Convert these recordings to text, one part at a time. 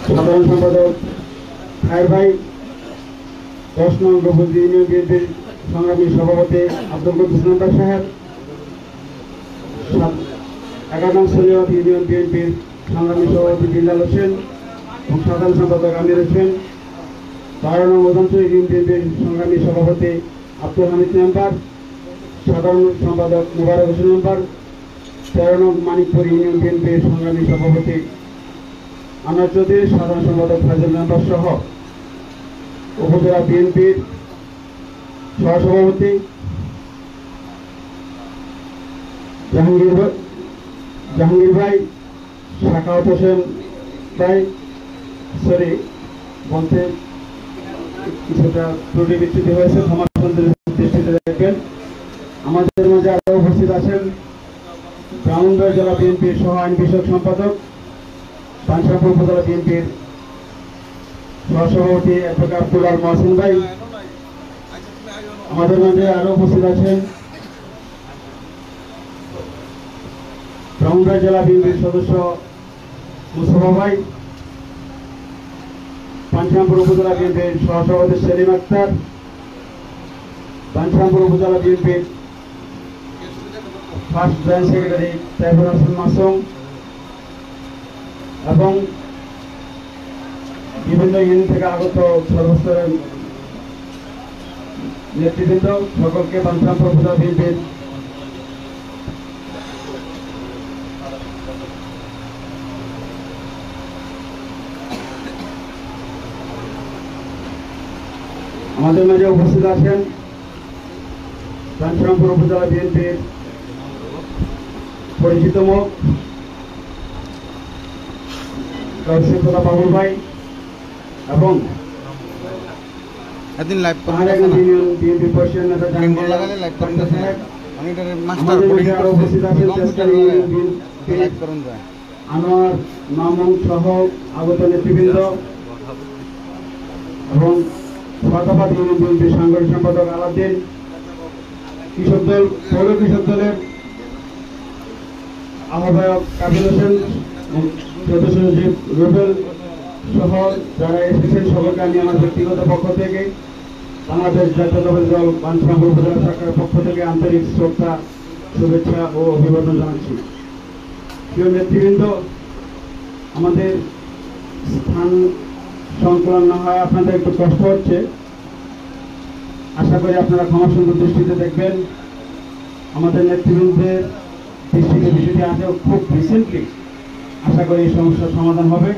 সাধারণ সম্পাদক খায়ের ভাই, 10 নং গোপতি ইউনিয়ন বিএনপির সংগ্রামী সভাপতি আব্দুল কুদ্দুস মেম্বার সাহেব, 11 নং শরীয়ত ইউনিয়ন বিএনপির সংগ্রামী সভাপতি বিল্লাল হোসেন এবং সাধারণ সম্পাদক আমির হোসেন, 12 নং উদয়পুর ইউনিয়ন বিএনপির সংগ্রামী সভাপতি আব্দুল হামিদ মেম্বার, সাধারণ সম্পাদক মোবারক হোসেন মেম্বার, 13 নং মানিকপুর ইউনিয়ন বিএনপির সংগ্রামী সভাপতি আনোয়ার চৌধুরী, সাধারণ সম্পাদক ফাজিল মেম্বার সহ উপজেলা বিএনপির সহসভাপতি জাহাঙ্গীর ভাই, শাখাওয়াত হোসেন ভাই, সরি বলতে কিছুটা ত্রুটি বিচ্যুতি হয়েছে, ক্ষমা দৃষ্টিতে রাখবেন। আমাদের মাঝে আরো উপস্থিত আছেন ব্রাহ্মণবাড়িয়া জেলা বিএনপির সহ আইন বিষয়ক সম্পাদক, পানশাপুর উপজেলা বিএনপির সহসভাপতি অ্যাডভোকেট আব্দুল আল মহসিন ভাই। আমাদের মাঝে আরো উপস্থিত আছেন ব্রাহ্মণবাড়িয়া জেলা বিএনপির সদস্য মুস্তফা ভাই, পানশাপুর উপজেলা বিএনপির সহসভাপতি সেলিম আক্তার, পানশাপুর উপজেলা বিএনপির first joint secretary Taibur Hasan Masum এবং বিভিন্ন ইউনিয়ন থেকে আগত সর্বস্তরের নেতৃবৃন্দ, সকলকে পানশাপুর উপজেলা বিএনপির আমাদের মাঝে উপস্থিত আছেন পানশাপুর উপজেলা বিএনপির পরিচিত মুখ কাউশিকতা বাবুল ভাই এবং একদিন লাইভ ইউনিয়ন বিএনপি পরিষদের নেতা জাহাঙ্গীর সাহেব। আরো উপস্থিত আছেন আনোয়ার মামুন সহ আগত নেতৃবৃন্দ এবং ফতাবাদ ইউনিয়ন বিএনপির সাংগঠনিক সম্পাদক আলাউদ্দিন, কৃষক দল পৌর কৃষক দলের আহ্বায়ক কাবিল হোসেন, সদস্য সচিব রুবেল সহ যারা এসেছেন সকলকে আমি আমার ব্যক্তিগত পক্ষ থেকে বাংলাদেশ জাতীয়তাবাদী দল পানশাপুর উপজেলা শাখার পক্ষ থেকে আন্তরিক শ্রদ্ধা, শুভেচ্ছা ও অভিবাদন জানাচ্ছি। প্রিয় নেতৃবৃন্দ, আমাদের স্থান সংকলন না হয় আপনাদের একটু কষ্ট হচ্ছে, আশা করি আপনারা ক্ষমা সুন্দর দৃষ্টিতে দেখবেন। আমাদের নেতৃবৃন্দের দৃষ্টিতে বিষয়টি আসে খুব রিসেন্টলি, আশা করি এই সমস্যার সমাধান হবে।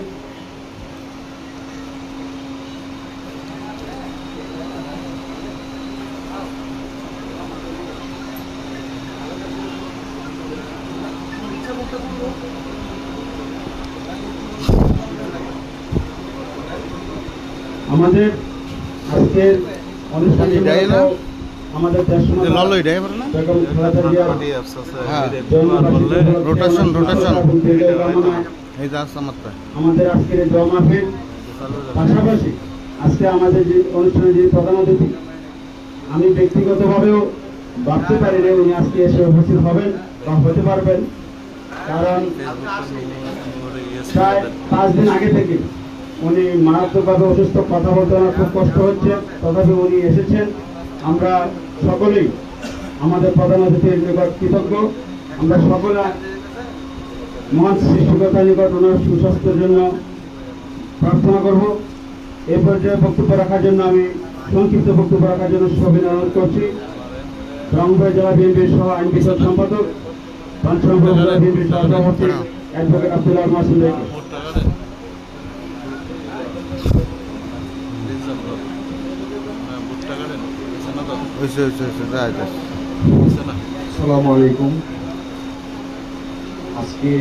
আমাদের আজকের অনুষ্ঠানে আমাদের আমাদের আজকের দোয়া মাহফিল পাশাপাশি আজকে আমাদের যে অনুষ্ঠানে যে প্রধান অতিথি, আমি ব্যক্তিগতভাবেও ভাবতে পারি না উনি আজকে এসে উপস্থিত হবেন বা হতে পারবেন, কারণ প্রায় 5 দিন আগে থেকে উনি মারাত্মকভাবে অসুস্থ, কথা বলতে আমার খুব কষ্ট হচ্ছে, তথাপি উনি এসেছেন। আমরা সকলেই আমাদের প্রধান অতিথির নিকট কৃতজ্ঞ। আমরা সকলে মহান সৃষ্টিকর্তার নিকট ওনার সুস্বাস্থ্যের জন্য প্রার্থনা করব। এই পর্যায়ে বক্তব্য রাখার জন্য আমি সংক্ষিপ্ত বক্তব্য রাখার জন্য সবিনয় অনুরোধ করছি ব্রাহ্মণবাড়িয়া জেলা বিএনপির সহ আইন বিষয়ক সম্পাদক, পানশাপুর জেলা বিএনপির সভাপতি অ্যাডভোকেট আব্দুল আল মহসিন ভাইকে। আসসালামু আলাইকুম। আজকে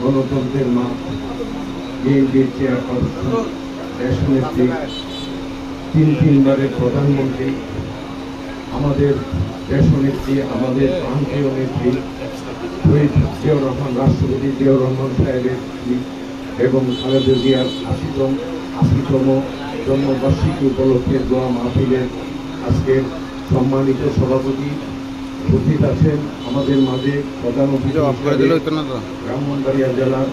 গণতন্ত্রের মা বিএনপির চেয়ারপারসন, দেশনেত্রী, 3 প্রধানমন্ত্রী, আমাদের দেশনেত্রী, আমাদের প্রান্তীয় নেত্রী শহীদ জিয়াউর রহমান, রাষ্ট্রপতি জিয়াউর রহমান সাহেবের এবং খালেদা জিয়ার ৮০তম জন্মবার্ষিকী উপলক্ষে দোয়া মাহফিলের আজকের সম্মানিত সভাপতি উপস্থিত আছেন আমাদের মাঝে প্রধান অতিথি ব্রাহ্মণবাড়িয়া জেলার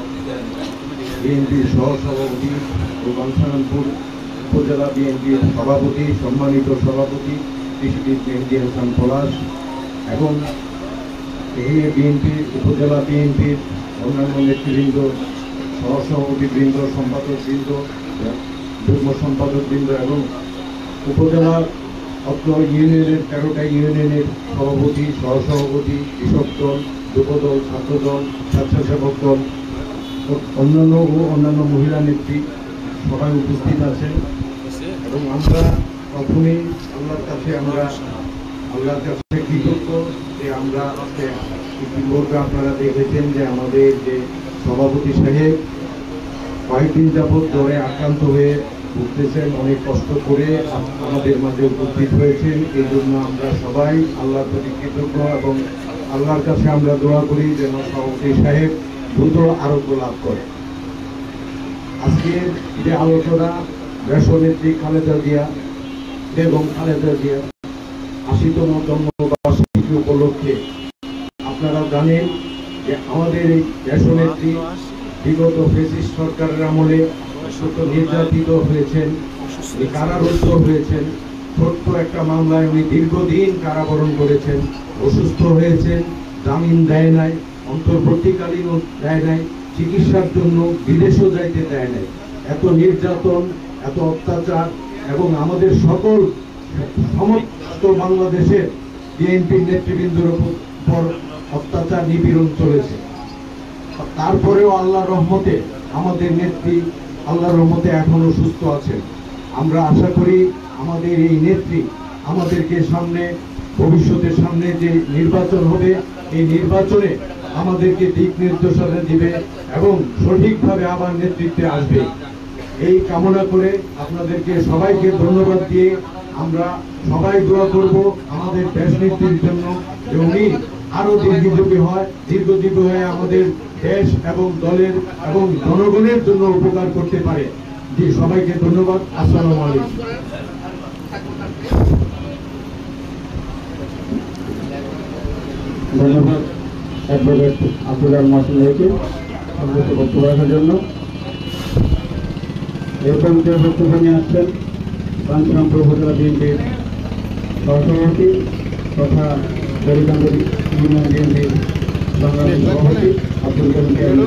বিএনপির সহসভাপতি ও বাঞ্ছারামপুর উপজেলা বিএনপির সভাপতি, সম্মানিত সভাপতি কৃষিবিদ মেহেদী হাসান পলাশ এবং এখানে বিএনপির উপজেলা বিএনপির অন্যান্য নেতৃবৃন্দ, সহসভাপতিবৃন্দ, সম্পাদকবৃন্দ, যুগ্ম সম্পাদকবৃন্দ এবং উপজেলার অত্র ইউনিয়নের 13টা ইউনিয়নের সভাপতি, সহসভাপতি, কৃষক দল, যুবদল, ছাত্রদল, স্বেচ্ছাসেবক দল, অন্যান্য মহিলা নেত্রী সবাই উপস্থিত আছেন এবং আমরা প্রথমেই আল্লাহর কাছে কৃতজ্ঞ যে আমরা ইতিমধ্যে আপনারা দেখেছেন যে আমাদের যে সভাপতি সাহেব কয়েকদিন যাবৎ জ্বরে আক্রান্ত হয়ে ভুগতেছেন, অনেক কষ্ট করে আমাদের মাঝে উপস্থিত হয়েছেন। এই জন্য আমরা সবাই আল্লাহর প্রতি কৃতজ্ঞ এবং আল্লাহর কাছে আমরা দোয়া করি যেন সভাপতি সাহেব দ্রুত আরোগ্য লাভ করে। আজকের যে আলোচনা দেশনেত্রী খালেদা জিয়া এবং খালেদা জিয়া ৮০তম জন্মবার্ষিকী উপলক্ষে আপনারা জানেন যে আমাদের এই দেশনেত্রী বিগত ফ্যাসিস্ট সরকারের আমলে নির্যাতিত হয়েছেন, কারারুদ্ধ হয়েছেন। ছোট্ট একটা মামলায় উনি দীর্ঘদিন কারাবরণ করেছেন, অসুস্থ হয়েছেন, জামিন দেয় নাই, অন্তর্বর্তীকালীন দেয় নাই, চিকিৎসার জন্য বিদেশও যাইতে দেয় নাই। এত নির্যাতন, এত অত্যাচার এবং আমাদের সকল সমস্ত বাংলাদেশের বিএনপির নেতৃবৃন্দের উপর অত্যাচার নিপীড়ন চলেছে। তারপরেও আল্লাহর রহমতে আমাদের নেত্রী আল্লাহর রহমতে এখনো সুস্থ আছেন। আমরা আশা করি আমাদের এই নেত্রী আমাদেরকে ভবিষ্যতের সামনে যে নির্বাচন হবে, এই নির্বাচনে আমাদেরকে দিক নির্দেশনা দিবে এবং সঠিকভাবে আবার নেতৃত্বে আসবে। এই কামনা করে আপনাদেরকে সবাইকে ধন্যবাদ দিয়ে আমরা সবাই দোয়া করব আমাদের দেশ নেত্রীর জন্য যে উনি আরো দীর্ঘজীবী হয়ে আমাদের দেশ এবং দলের এবং জনগণের জন্য উপকার করতে পারে। জি, সবাইকে ধন্যবাদ। আসসালামু আলাইকুম। ধন্যবাদ অ্যাডভোকেট আব্দুল মাসুদ ভাইকে সংক্ষিপ্ত বক্তব্য রাখার জন্য। এরপর যে বক্তব্য নিয়ে আসছেন বাঞ্ছারামপুর উপজেলা বিএনপির সহসভাপতি তথা গরিকান্দি ইউনিয়ন বিএনপির বাংলাদেশ সভাপতি আব্দুল করিম।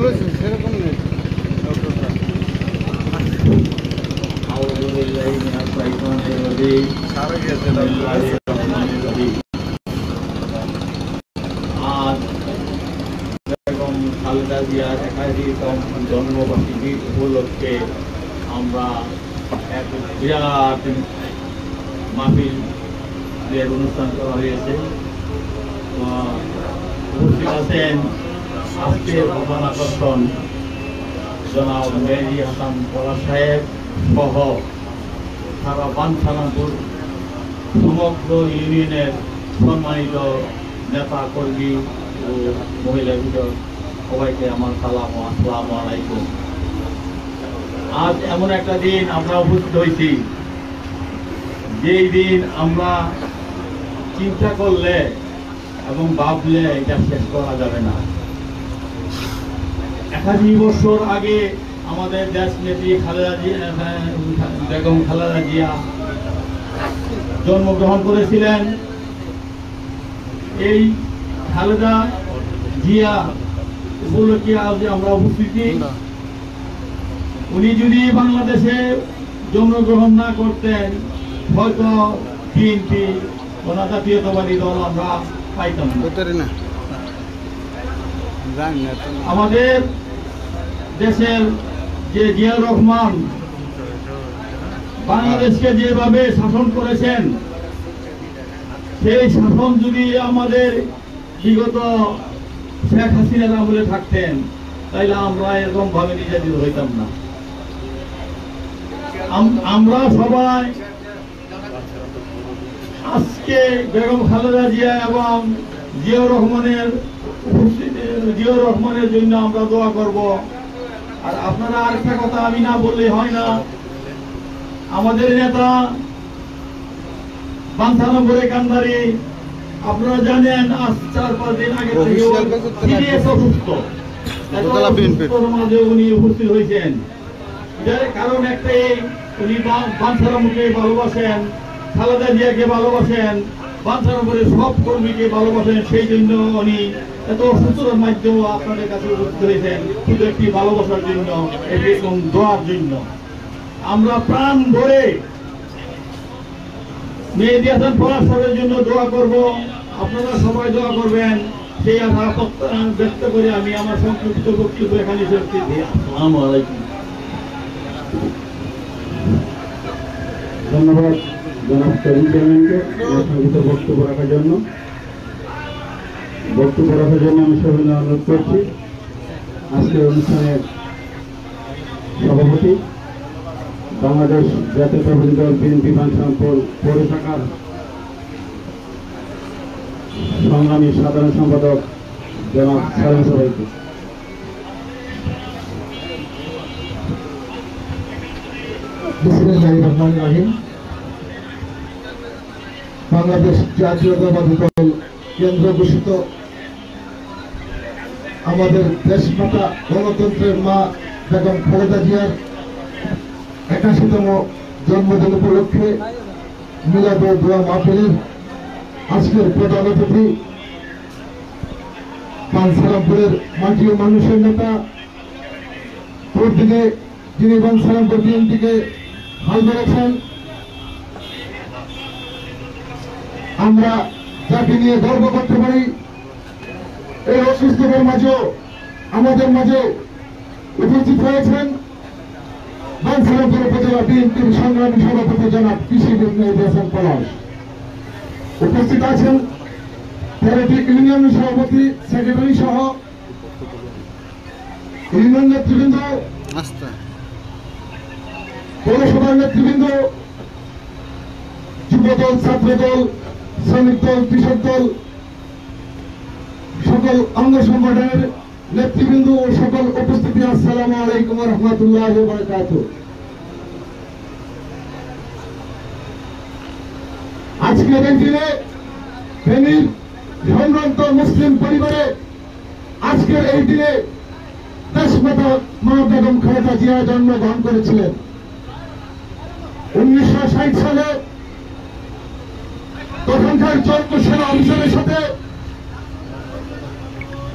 আজ বেগম খালেদা জিয়ার 81তম জন্মবার্ষিকী উপলক্ষে আমরা এক বিরাট মাহফিলের অনুষ্ঠান করা হয়েছে। উপস্থিত আছেন আজকের প্রধান আকর্ষণ জনাব মেহেদী হাসান পলাশ সাহেব সহ সারা বাঞ্ছারামপুর সমগ্র ইউনিয়নের সম্মানিত নেতা কর্মী ও মহিলা বিভাগ সবাইকে আমার সালাম ও আসসালামু আলাইকুম। আজ এমন একটা দিন আমরা উপস্থিত হয়েছি, যেই দিন আমরা চিন্তা করলে এবং ভাবলে এটা শেষ করা যাবে না। 81 বছর আগে আমাদের দেশ নেত্রী বেগম খালেদা জিয়া জন্মগ্রহণ করেছিলেন। এই খালেদা জিয়া উপলক্ষে আজ আমরা উপস্থিত। উনি যদি বাংলাদেশে জন্মগ্রহণ না করতেন হয়তো বিএনপি কোন জাতীয়তাবাদী দল আমরা পাইতাম না। আমাদের দেশের যে জিয়াউর রহমান বাংলাদেশকে যেভাবে শাসন করেছেন, সেই শাসন যদি আমাদের বিগত শেখ হাসিনার আমলে থাকতেন তাইলে আমরা এরকম ভাবে নির্যাতিত হইতাম না। আমরা সবাই আজকে বেগম খালেদা জিয়া এবং জিয়াউর রহমানের জন্য আমরা দোয়া করব। আর আপনারা আরেকটা কথা আমি না বললে হয় না, আমাদের নেতা বাঞ্ছারামপুরে কান্দারি আপনারা জানেন আজ 4-5 দিন আগে থেকে সিরিয়াস অসুস্থ। মাঝে উনি উপস্থিত হয়েছেন। যার কারণ একটাই, উনি বাঞ্ছারামকে ভালোবাসেন, খালেদা জিয়াকে ভালোবাসেন, বাঞ্ছারামের সব কর্মীকে ভালোবাসেন। সেই জন্য উনি এত সূচনার মাধ্যমে আপনাদের কাছে উপস্থিত হয়েছেন, শুধু একটি ভালোবাসার জন্য এবং দোয়ার জন্য। আমরা প্রাণ ভরে মেহেদী হাসান পলাশ সাহেবের জন্য দোয়া করব, আপনারা সবাই দোয়া করবেন, সেই আশা ব্যক্ত করে আমি আমার সংক্ষিপ্ত বক্তব্য এখানে শেষ করছি। আসসালামু আলাইকুম। ধন্যবাদ জনাব করিম চেয়ারম্যানকে সংক্ষিপ্ত বক্তব্য রাখার জন্য। আমি সবাই অনুরোধ করছি আজকের অনুষ্ঠানের সভাপতি বাংলাদেশ জাতীয়তাবাদী দল বিএনপি বাঞ্ছারামপুর পৌর শাখার সংগ্রামী সাধারণ সম্পাদক জনাব সালাম সবাইকে। বিসমিল্লাহির রহমানির রহিম। বাংলাদেশ জাতীয়তাবাদী দল কেন্দ্র ঘোষিত আমাদের দেশমাতা গণতন্ত্রের মা বেগম খালেদা জিয়ার 81তম জন্মদিন উপলক্ষে মিলাদ ও দোয়া মাহফিলের আজকের প্রধান অতিথি বাঞ্ছারামপুরের মাটি ও মানুষের নেতা, পরদিনে যিনি বাঞ্ছারামপুর বিএনপিকে হাল ধরেছেন, আমরা যাকে নিয়ে গর্ব করতে পারি। এই অসুস্থতার মাঝেও আমাদের মাঝে উপস্থিত হয়েছেন বাঞ্ছারামপুর উপজেলা বিএনপির সংগ্রামী সভাপতি জনাব কৃষি মেহেদী হাসান পলাশ। উপস্থিত আছেন 13টি ইউনিয়ন সভাপতি, সেক্রেটারি সহ ইউনিয়ন নেতৃবৃন্দ, পৌরসভার নেতৃবৃন্দ, যুবদল, ছাত্রদল, শ্রমিক দল, কৃষক দল, সকল অঙ্গ সংগঠনের নেতৃবৃন্দ ও সকল উপস্থিতি, আসসালামু আলাইকুম ওয়া রাহমাতুল্লাহি ওয়া বারাকাতুহু। আজকের এই দিনে ফেনীর সম্ভ্রান্ত মুসলিম পরিবারে আজকের এই দিনে দেশমাতা মা বেগম খালেদা জিয়া জন্মগ্রহণ করেছিলেন। 1960 সালে তখনকার চৌদ্দ সেনা অফিসারের সাথে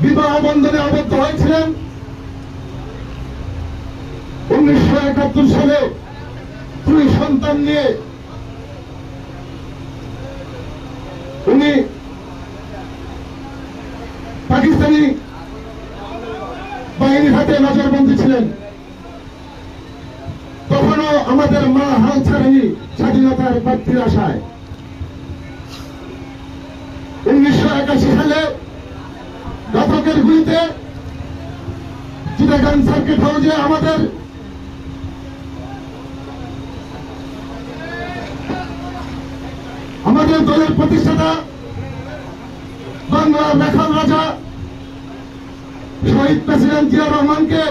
বিবাহ বন্ধনে আবদ্ধ হয়েছিলেন। 1971 সালে 2 সন্তান নিয়ে উনি পাকিস্তানি বাহিনীর হাতে নজরবন্দী ছিলেন। তখনও আমাদের মা হাল ছাড়েনি স্বাধীনতার প্রাপ্তির আশায়। 1981 সালে ঘাতকের গুলিতে চিটাগাং সার্কিট হাউসে আমাদের দলের প্রতিষ্ঠাতা বাংলার লেখার রাজা শহীদ প্রেসিডেন্ট জিয়া রহমানকে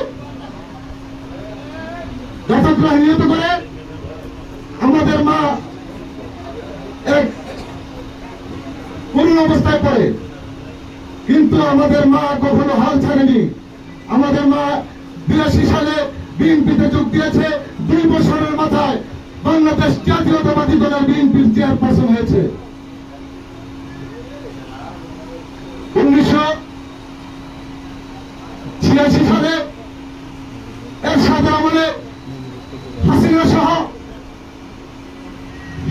ঘাতকরা নিহত করে আমাদের মা এক করুণ অবস্থায় পড়ে। কিন্তু আমাদের মা কখনো হাল ছাড়েনি। আমাদের মা 82 সালে বিএনপিতে যোগ দিয়েছে। 2 বছরের মাথায় বাংলাদেশ জাতীয়তাবাদী দলের বিএনপির চেয়ারপারসন হয়েছে। 1986 সালে এরশাদ আমলে হাসিনা সহ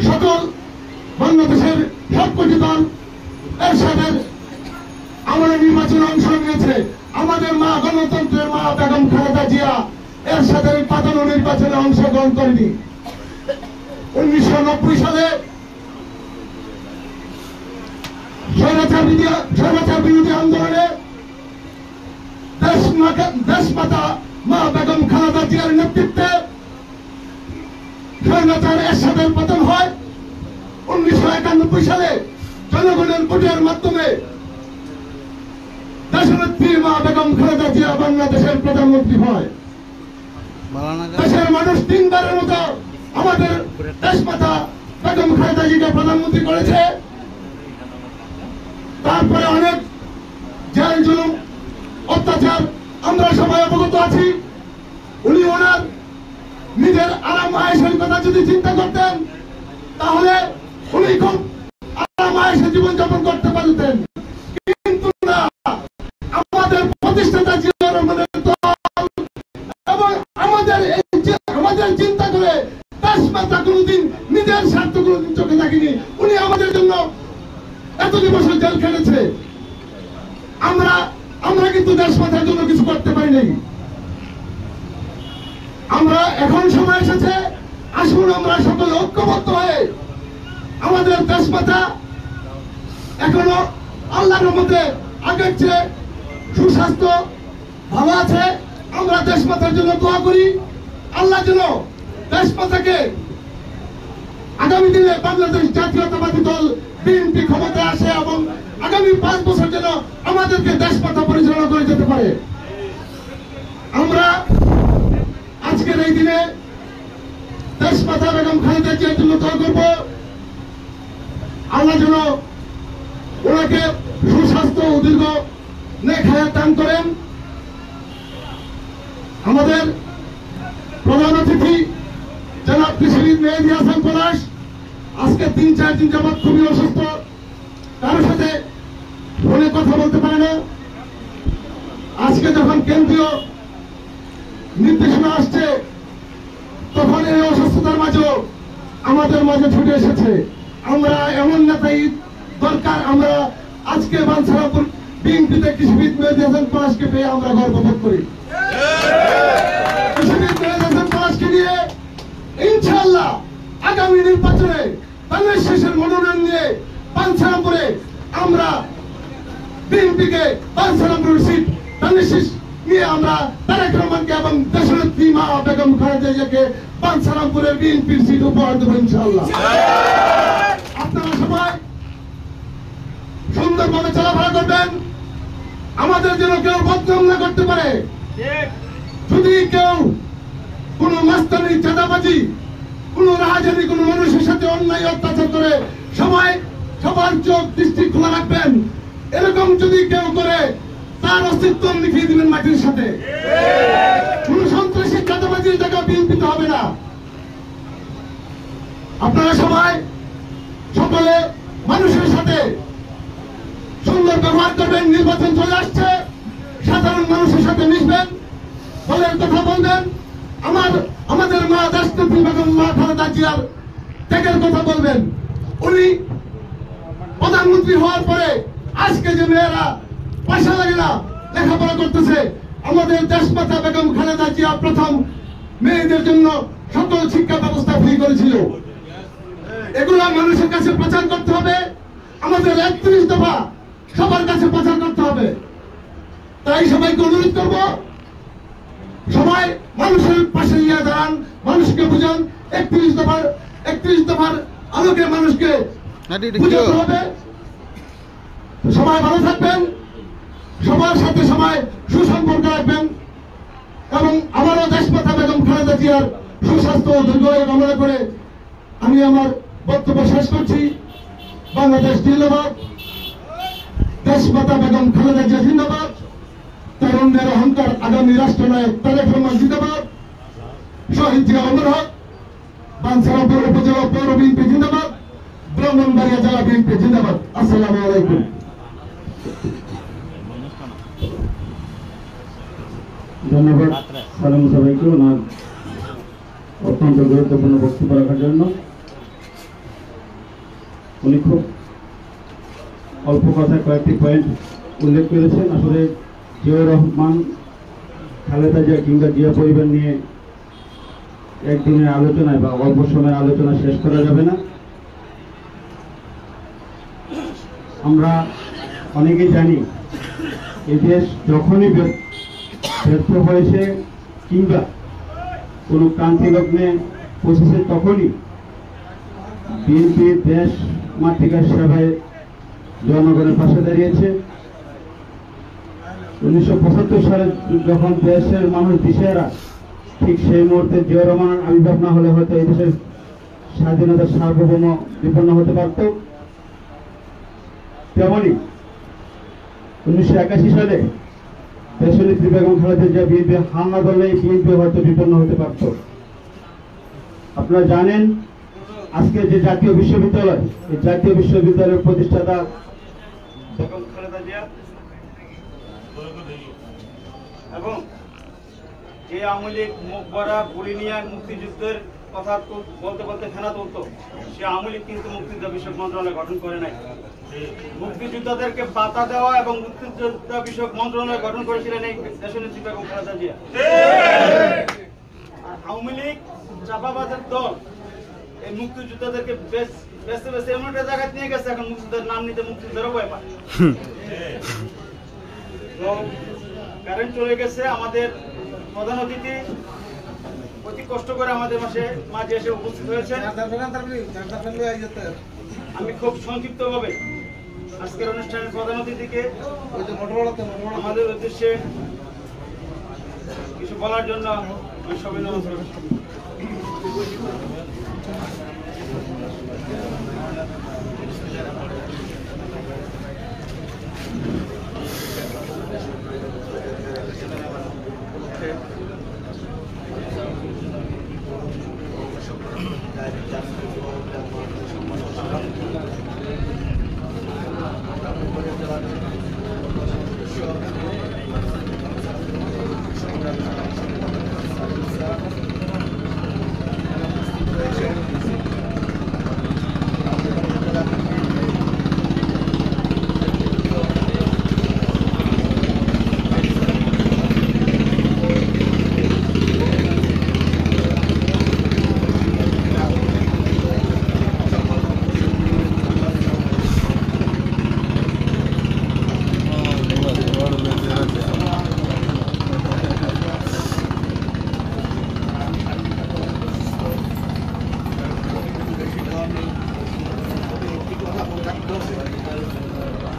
সকল বাংলাদেশের সবকটি দল এরশাদের আমলে নির্বাচনে অংশ নিয়েছে। আমাদের মা গণতন্ত্রের মা বেগম খালেদা জিয়া এরশাদের পাতানো নির্বাচনে অংশগ্রহণ করেনি। 1990 সালে স্বৈরাচার বিরোধী আন্দোলনে দেশমাতা মা বেগম খালেদা জিয়ার নেতৃত্বে স্বৈরাচার এরশাদের পতন হয়। 1991 সালে জনগণের ভোটের মাধ্যমে দেশনেত্রী মা বেগম খালেদা জিয়া বাংলাদেশের প্রধানমন্ত্রী হয়। দেশের মানুষ 3 বারের মতো আমাদের দেশমাতা বেগম খালেদা জিয়াকে প্রধানমন্ত্রী করেছে। তারপরে অনেক জেল জুলুম, অত্যাচার, আমরা সবাই অবগত আছি। উনি ওনার নিজের আরাম আয়েশের কথা যদি চিন্তা করতেন তাহলে উনি খুব আরাম আয়েশে জীবনযাপন করতে পারতেন, কিন্তু না, আমাদের প্রতিষ্ঠাতা জিয়াউর রহমানের দল এবং আমাদের চিন্তা করে দেশমাতা কোনোদিন নিজের স্বার্থ কোনোদিন চোখে দেখেনি। উনি আমাদের জন্য এতদিন বছর জেল খেটেছে। আমরা কিন্তু দেশমাতার জন্য কিছু করতে পারি নাই। আমরা এখন সময় এসেছে, আসুন আমরা সকলে ঐক্যবদ্ধ হয়ে আমাদের দেশমাতা এখনো আল্লাহর রহমতে আগের চেয়ে সুস্বাস্থ্য ভালো আছে। আমরা দেশমাতার জন্য দোয়া করি, আল্লাহ যেন দেশমাতাকে আগামী দিনে বাংলাদেশ জাতীয়তাবাদী দল বিএনপি ক্ষমতায় আসে এবং আগামী 5 বছর যেন আমাদেরকে দেশমাতা পরিচালনা করে যেতে পারে। আমরা আজকের এই দিনে দেশমাতা বেগম খালেদা জিয়ার জন্য দোয়া করব, আল্লাহ যেন ওনাকে সুস্বাস্থ্য ও দীর্ঘ নেক হায়াত দান করেন। আমাদের প্রধান অতিথি জনাব কৃষিবিদ মেহেদী হাসান পলাশ আজকে 3-4 দিন যাবৎ খুবই অসুস্থ, কারোর সাথে ফোনে কথা বলতে পারে না। আজকে যখন কেন্দ্রীয় নির্দেশনা আসছে তখন এই অসুস্থতার মাঝেও আমাদের মাঝে ছুটে এসেছে। আমরা এমন নেতাই দরকার, আমরা আজকে বাঞ্ছারামপুর বিএনপিতে কৃষিবিদ মেহেদী হাসান পলাশকে পেয়ে আমরা গর্ববোধ করি। কৃষিবিদ মেহেদী হাসান পলাশকে নিয়ে ইনশাআল্লাহ আগামী নির্বাচনে বাংলাদেশ শেষের মনোনয়ন নিয়ে বাঞ্ছারামপুরে আমরা বিএনপিকে বাঞ্ছারামপুরের সিট বাংলাদেশ নিয়ে আমরা তারেক রহমানকে এবং দেশনেত্রী মা বেগম খালেদা জিয়াকে বাঞ্ছারামপুরের বিএনপির সিট উপহার দেবো ইনশাআল্লাহ। আপনারা সবাই সুন্দরভাবে চলাফেরা করবেন, আমাদের যেন কেউ বদনাম না করতে পারে। যদি কেউ কোন মাস্তানি, চাঁদাবাজি, কোন রাহাজানি, কোন মানুষের সাথে অন্যায় অত্যাচার করে সবার চোখ দৃষ্টি খোলা রাখবেন। এরকম যদি কেউ করে তার অস্তিত্ব লিখিয়ে দিবেন মাটির সাথে। কোন সন্ত্রাসী চাঁদাবাজির জায়গা বিএনপিতে হবে না। আপনারা সবাই সকলে মানুষের সাথে সুন্দর ব্যবহার করবেন। নির্বাচন চলে আসছে, সাধারণ মানুষের সাথে মিশবেন, দলের কথা বলবেন। আমাদের মা দেশনেত্রী বেগম মা খালেদা জিয়ার ত্যাগের কথা বলবেন। উনি প্রধানমন্ত্রী হওয়ার পরে আজকে যে মেয়েরা পয়সা লাগে না লেখাপড়া করতেছে, আমাদের দেশমাতা বেগম খালেদা জিয়া প্রথম মেয়েদের জন্য সকল শিক্ষা ব্যবস্থা ফ্রি করেছিল। এগুলো মানুষের কাছে প্রচার করতে হবে। আমাদের 31 দফা সবার কাছে প্রচার করতে হবে। তাই সবাইকে অনুরোধ করব, সবাই মানুষের পাশে গিয়ে দাঁড়ান, মানুষকে বুঝান। 31 দফার আলোকে মানুষকে বুঝাতে হবে। সবাই ভালো থাকবেন, সবার সাথে সবাই সুসম্পর্ক রাখবেন এবং আমারও দেশমাতা বেগম খালেদা জিয়ার সুস্বাস্থ্য ও দীর্ঘায়ু কামনা করে আমি আমার বক্তব্য শেষ করছি। বাংলাদেশ জিন্দাবাদ, দেশমাতা বেগম খালেদা জিয়া জিন্দাবাদ, তরুণের অহংকার আগামী রাষ্ট্রনায়ক তারেক রহমান জিন্দাবাদ, শহীদ জিয়া অমর হক, বাঞ্ছারামপুর উপজেলা পৌর বিএনপি জিন্দাবাদ, ব্রাহ্মণবাড়িয়া জেলা বিএনপি জিন্দাবাদ। আসসালামু আলাইকুম। ধন্যবাদ সালাম সবাইকে ওনার অত্যন্ত গুরুত্বপূর্ণ বক্তব্য রাখার জন্য। উনি খুব অল্প কথায় কয়েকটি পয়েন্ট উল্লেখ করেছেন। আসলে জিয়াউর রহমান, খালেদা জিয়া কিংবা জিয়া পরিবার নিয়ে একদিনের আলোচনায় বা অল্প সময়ের আলোচনা শেষ করা যাবে না। আমরা অনেকেই জানি এই দেশ যখনই ব্যর্থ হয়েছে কিংবা কোনো ক্রান্তি লগ্নে পৌঁছেছে তখনই বিএনপি দেশ মাতৃকার সেবায় জনগণের পাশে দাঁড়িয়েছে। 1975 সালে যখন দেশের মানুষ দিশেহারা, ঠিক সেই মুহূর্তে জিয়াউর রহমানের আবির্ভাব না হলে হয়তো এই দেশের স্বাধীনতার সার্বভৌম বিপন্ন হতে পারত। তেমনি 1981 সালে দেশনেত্রী বেগম খালেদা জিয়া বিএনপি হামলা করলে বিএনপি হয়তো বিপন্ন হতে পারত। আপনারা জানেন আজকে যে জাতীয় বিশ্ববিদ্যালয়, এই জাতীয় বিশ্ববিদ্যালয়ের প্রতিষ্ঠাতা বেগম খালেদা জিয়া এবং যে আওয়ামী লীগ মুখ ভরা গুলি নিয়ে মুক্তিযুদ্ধের কথা বলতে বলতে ফেনা তুলত, সে আওয়ামী লীগ কিন্তু মুক্তিযুদ্ধ বিষয়ক মন্ত্রণালয় গঠন করে নাই। মুক্তিযোদ্ধাদেরকে বাধা দেওয়া এবং মুক্তিযোদ্ধা বিষয়ক মন্ত্রণালয় গঠন করেছিলেন এই দেশনেত্রী বেগম খালেদা জিয়া। আওয়ামী লীগ চাপাবাজের দল এই মুক্তিযোদ্ধাদেরকে বেছে বেছে এমন একটা জায়গায় নিয়ে গেছে, এখন মুক্তিযোদ্ধার নাম নিতে মুক্তিযোদ্ধারও ভয় পায়। কারেন্ট চলে গেছে। আমাদের প্রধান অতিথি অতি কষ্ট করে আমাদের মাঝে এসে উপস্থিত হয়েছে। আমি খুব সংক্ষিপ্ত ভাবে আজকের অনুষ্ঠানের প্রধান অতিথিকে আমাদের উদ্দেশ্যে কিছু বলার জন্য সবাই নমস্কার।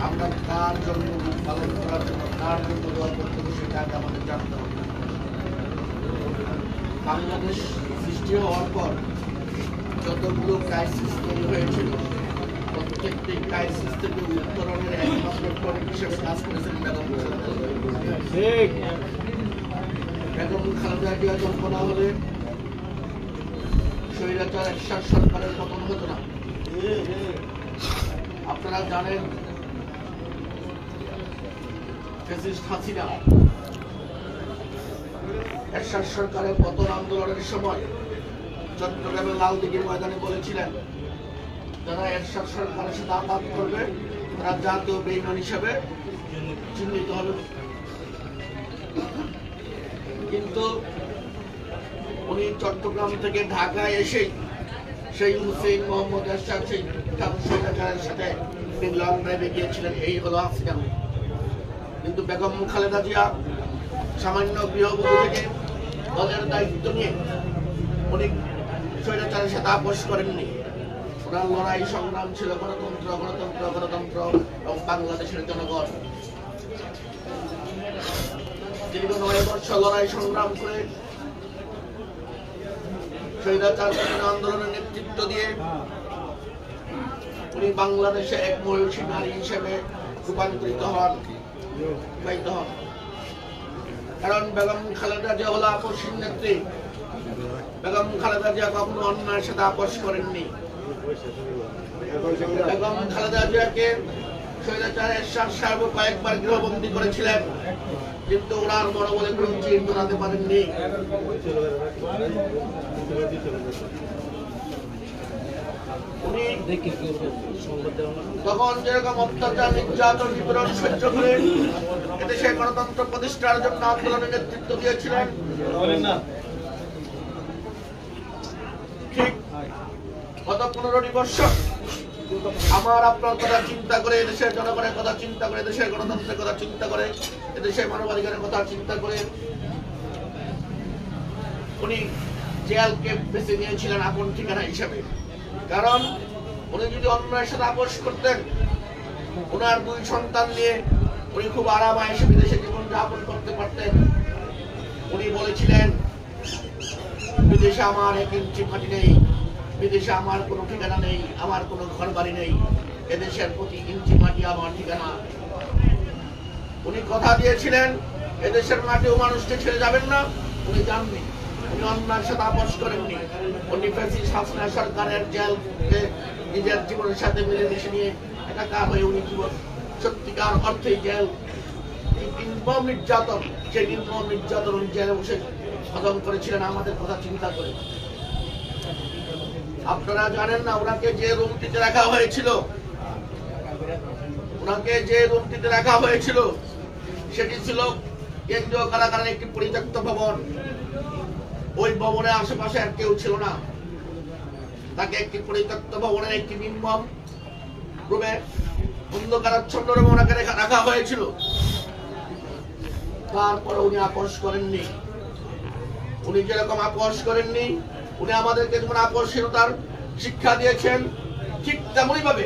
আমরা কার জন্য পালন করার জন্য কার জন্য দোয়া করতে হবে সেটা আগে আমাদের জানতে হবে। বাংলাদেশ সৃষ্টি হওয়ার পর যতগুলো ক্রাইসিস তৈরি হয়েছিল প্রত্যেকটি ক্রাইসিস থেকে উত্তরণের একমাত্র টনিক হিসেবে কাজ করেছেন বেগম খালেদা জিয়া। জন্ম না হলে স্বৈরাচার এরশাদ সরকারের পতন হতো না। আপনারা জানেন ফ্যাসিস্ট হাসিনা এরশাদ সরকারের পতন আন্দোলনের সময় চট্টগ্রামের লালদিঘি ময়দানে বলেছিলেন, যারা এরশাদ সরকারের সাথে আঘাত করবে তারা জাতীয় বেঈমান হিসেবে চিহ্নিত হবে। কিন্তু উনি চট্টগ্রাম থেকে ঢাকায় এসেই সেই হুসেইন মোহাম্মদ এরশাদ সেই স্বৈরাচারের সাথে লং ড্রাইভে গিয়েছিলেন। এই হলো হাসিনা। কিন্তু বেগম খালেদা জিয়া সামান্য গৃহবধূ থেকে দলের দায়িত্ব নিয়ে উনি স্বৈরাচারের সাথে আপোষ করেননি। ওনার লড়াই সংগ্রাম ছিল গণতন্ত্র গণতন্ত্র গণতন্ত্র এবং বাংলাদেশের জনগণ। দীর্ঘ 9 বছর লড়াই সংগ্রাম করে স্বৈরাচার আন্দোলনের নেতৃত্ব দিয়ে উনি বাংলাদেশে এক মহিষী নারী হিসেবে রূপান্তরিত হন। কারণ বেগম খালেদা জিয়া হলো আপোষহীন নেত্রী। বেগম খালেদা জিয়া কখনো অন্যায়ের সাথে আপোষ করেননি। বেগম খালেদা জিয়াকে স্বৈরাচার এরশাদ সাহেব কয়েকবার গৃহবন্দী করেছিলেন, কিন্তু ওনার বড় বলে কোনো চিহ্ন বানাতে পারেননি। উনি তখন যেরকম অত্যাচার নির্যাতন নিপীড়ন সহ্য করে এদেশে গণতন্ত্র প্রতিষ্ঠার জন্য আন্দোলনের নেতৃত্ব দিয়েছিলেন, ঠিক গত 15টি বছর আমার আপনার কথা চিন্তা করে, এদেশের জনগণের কথা চিন্তা করে, দেশের গণতন্ত্রের কথা চিন্তা করে, এদেশের মানবাধিকারের কথা চিন্তা করে উনি জেলকে বেছে নিয়েছিলেন আপন ঠিকানা হিসাবে। কারণ উনি যদি অন্যায়ের সাথে আপোষ করতেন, ওনার 2 সন্তান নিয়ে উনি খুব আরাম আয়েশে বিদেশে জীবন যাপন করতে পারতেন। উনি বলেছিলেন, বিদেশে আমার 1 ইঞ্চি মাটি নেই, বিদেশে আমার কোনো ঠিকানা নেই, আমার কোনো ঘর বাড়ি নেই, এদেশের প্রতি ইঞ্চি মাটি আমার ঠিকানা। উনি কথা দিয়েছিলেন এদেশের মাটিও মানুষকে ছেড়ে যাবেন না, উনি যাননি। উনি অন্যায়ের সাথে আপোষ করেননি। উনি ফ্যাসিস্ট হাসিনা সরকারের জেলকে নিজের জীবনের সাথে মিলেমিশে নিয়ে একাকার হয়ে উনি জীবন সত্যিকার অর্থে জেল নির্মম নির্যাতন, সেই নির্মম নির্যাতন উনি জেলে বসে হজম করেছিলেন আমাদের কথা চিন্তা করে। আপনারা জানেন না, ওনাকে যে রুমটিতে রাখা হয়েছিল, সেটি ছিল কেন্দ্রীয় কারাগারের একটি পরিত্যক্ত ভবন। ওই ভবনের আশেপাশে আর কেউ ছিল না। তাকে একটি পরিত্যক্ত ভবনের একটি নির্মম রুমে অন্ধকারাচ্ছন্ন রুমে ওনাকে রাখা হয়েছিল। তারপরে উনি আপোষ করেননি। উনি যেরকম আপোষ করেননি, উনি আমাদেরকে যেমন আপোষহীনতার শিক্ষা দিয়েছেন, ঠিক তেমনই ভাবে